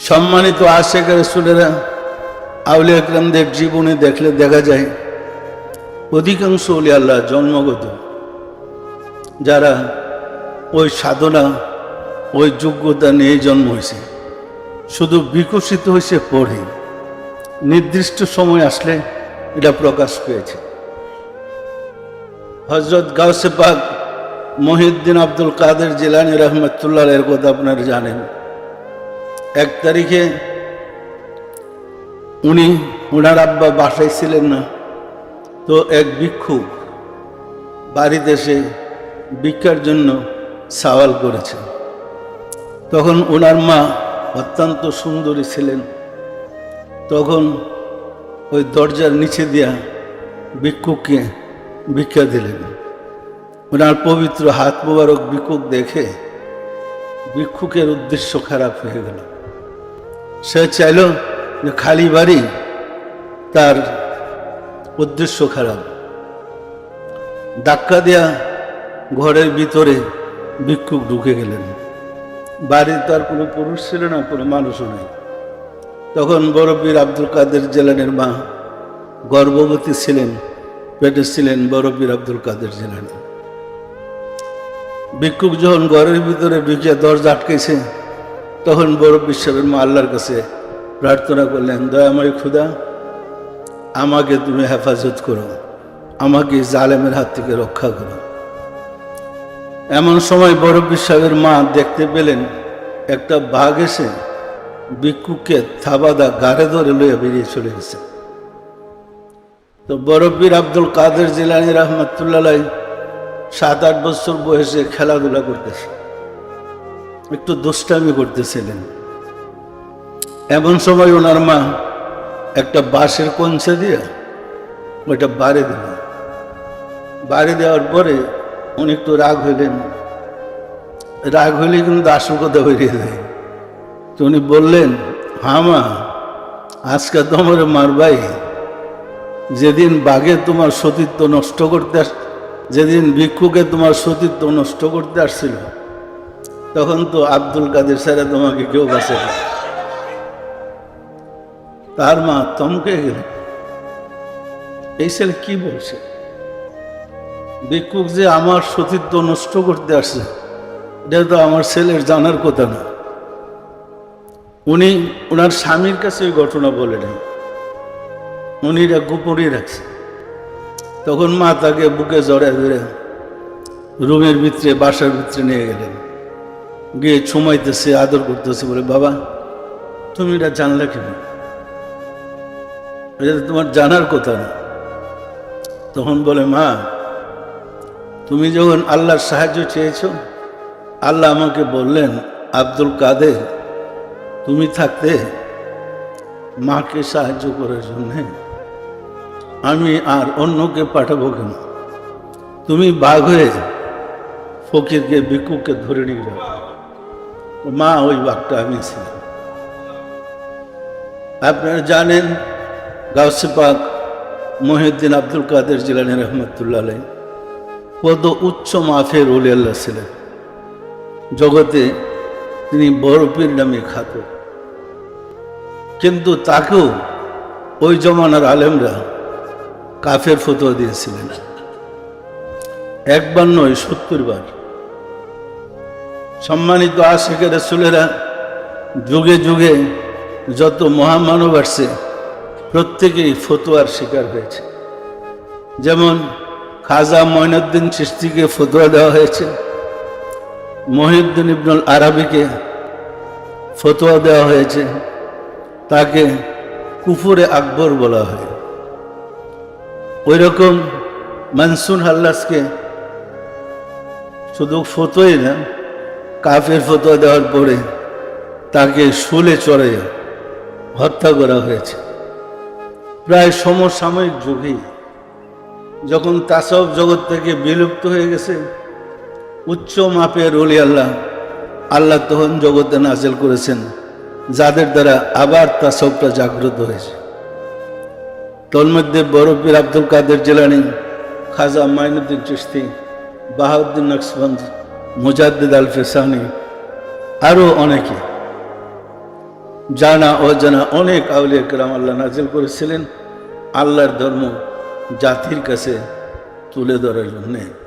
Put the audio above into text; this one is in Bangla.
সম্মানিত আশিক রাসূলেরা আউলিয়া কেরামদের জীবনে দেখলে দেখা যায় অধিকাংশ আউলিয়া আল্লাহ জন্মগত, যারা ওই সাধনা ওই যোগ্যতা নিয়ে জন্ম হয়েছে, শুধু বিকশিত হয়েছে পড়ে, নির্দিষ্ট সময় আসলে এটা প্রকাশ পেয়েছে। হযরত গাউসে পাক মহিউদ্দিন আব্দুল কাদের জিলানী রহমতুল্লাহ এর কথা আপনারা জানেন। 1 তারিখে উনার আব্বা বাসায় ছিলেন না, তো এক ভিক্ষুক বাড়িতে এসে ভিক্ষার জন্য সওয়াল করেছে। তখন ওনার মা অত্যন্ত সুন্দরী ছিলেন, তখন ওই দরজার নিচে দিয়া ভিক্ষুককে ভিক্ষা দিলেন। ওনার পবিত্র হাত মোবারক ভিক্ষুক দেখে ভিক্ষুকের উদ্দেশ্য খারাপ হয়ে গেল। সে চাইল যে খালি বাড়ি, তার উদ্দেশ্য খারাপ। ধাক্কা দেয়া ঘরের ভিতরে ভিক্ষুক ঢুকে গেলেন। বাড়িতে তার কোনো পুরুষ ছিল না, কোনো মানুষও নেই। তখন বড়পীর আব্দুল কাদের জিলানীর মা গর্ভবতী ছিলেন, পেটে ছিলেন বড়পীর আব্দুল কাদের জিলানী। ভিক্ষুক যখন ঘরের ভিতরে ঢুকে দরজা আটকেছে, তখন বড়পীর সাহেবের মা আল্লাহর কাছে প্রার্থনা করলেন, দয়াময় খুদা, আমাকে তুমি হেফাজত করো, আমাকে জালেমের হাত থেকে রক্ষা করো। এমন সময় বড়পীর সাহেবের মা দেখতে পেলেন একটা বাঘ এসে ভিক্ষুককে থাবাদা গাড়ে ধরে লইয়া বেরিয়ে চলে গেছে। তো বড়পীর আব্দুল কাদের জিলানী রহমতুল্লাহ 7-8 বছর বয়সে খেলাধুলা করতেছে, একটু দুষ্টামি করতেছিলেন। এমন সময় ওনার মা একটা বাঁশের কঞ্চা দিয়ে ওইটা বাড়ি দিল। বাড়ি দেওয়ার পরে উনি একটু রাগ হইলেন। রাগ হইলে কিন্তু আসল কথা বেরিয়ে যায়। তো উনি বললেন, হ্যাঁ মা, আজকে তোমার মারবাই। যেদিন বাঘে তোমার সতীত্ব নষ্ট করতে যেদিন ভিক্ষুকে তোমার সতীত্ব নষ্ট করতে আসছিল, তখন তো আব্দুল কাদের স্যারে তোমাকে কেউ বাঁচে না। তার মা থমকে গেল, এই ছেলে কি বলছে? ভিক্ষুক যে আমার সতীত্ব নষ্ট করতে আসছে, এটা তো আমার ছেলের জানার কথা না। উনি ওনার স্বামীর কাছে ওই ঘটনা বলে নেন, উনি এটা গোপনই রাখছে। তখন মা তাকে বুকে জড়ায় ধরে রুমের ভিতরে, বাসার ভিতরে নিয়ে গেলেন। গিয়ে ছুমাইতেছে, আদর করতেছে, বলে, বাবা তুমি এটা জানলে কেন? এটা তোমার জানার কথা না। তখন বলে, মা তুমি যখন আল্লাহর সাহায্য চেয়েছ, আল্লাহ আমাকে বললেন, আব্দুল কাদের তুমি থাকতে মাকে সাহায্য করার জন্য আমি আর অন্যকে পাঠাবো কেন? তুমি বাঘ হয়ে ফকিরকে ভিক্ষুককে ধরে নিয়ে যাও। মা ওই বাঘটা আমি ছিলাম। আপনারা জানেন গাউসে পাক মহিউদ্দিন আব্দুল কাদের জিলানী রহমতুল্লাহ আলাইহি কত উচ্চ মাফের ওলি আল্লাহ ছিলেন। জগতে তিনি বড়পীর নামে খ্যাত, কিন্তু তাকেও ওই জমানার আলেমরা কাফের ফতোয়া দিয়েছিলেন। 1 বার নয়, 70 বার। সম্মানিত আশিক রাসূলেরা যুগে যুগে যত মহামানব আসছে, প্রত্যেকেই ফতোয়ার শিকার হয়েছে। যেমন খাজা মঈনুদ্দিন চিশতিকে ফতোয়া দেওয়া হয়েছে, মহিউদ্দিন ইবনুল আরাবিকে ফতোয়া দেওয়া হয়েছে, তাকে কুফরে আকবর বলা হয়। ওই রকম মানসুর হাল্লাসকে শুধু ফতোয়াই না, কাফের ফতোয়া দেওয়ার পরে তাকে শুলে চড়ে হত্যা করা হয়েছে। প্রায় সমসাময়িক যুগে যখন তাসাউফ জগৎ থেকে বিলুপ্ত হয়ে গেছে, উচ্চ মাপের ওলি আল্লাহ তখন জগতে নাযিল করেছেন, যাদের দ্বারা আবার তাসাউফটা জাগ্রত হয়েছে। তন্মধ্যে বড়পীর আব্দুল কাদের জিলানী, খাজা মাইনুদ্দিন চিশতি, বাহাউদ্দিন নকশবন্দ, মুজাদ্দিদ আল ফিসানি, আরও অনেকে। জানা অজানা অনেক আউলিয়া কেরাম আল্লাহ নাজিল করেছিলেন আল্লাহর ধর্ম জাতির কাছে তুলে ধরার জন্যে।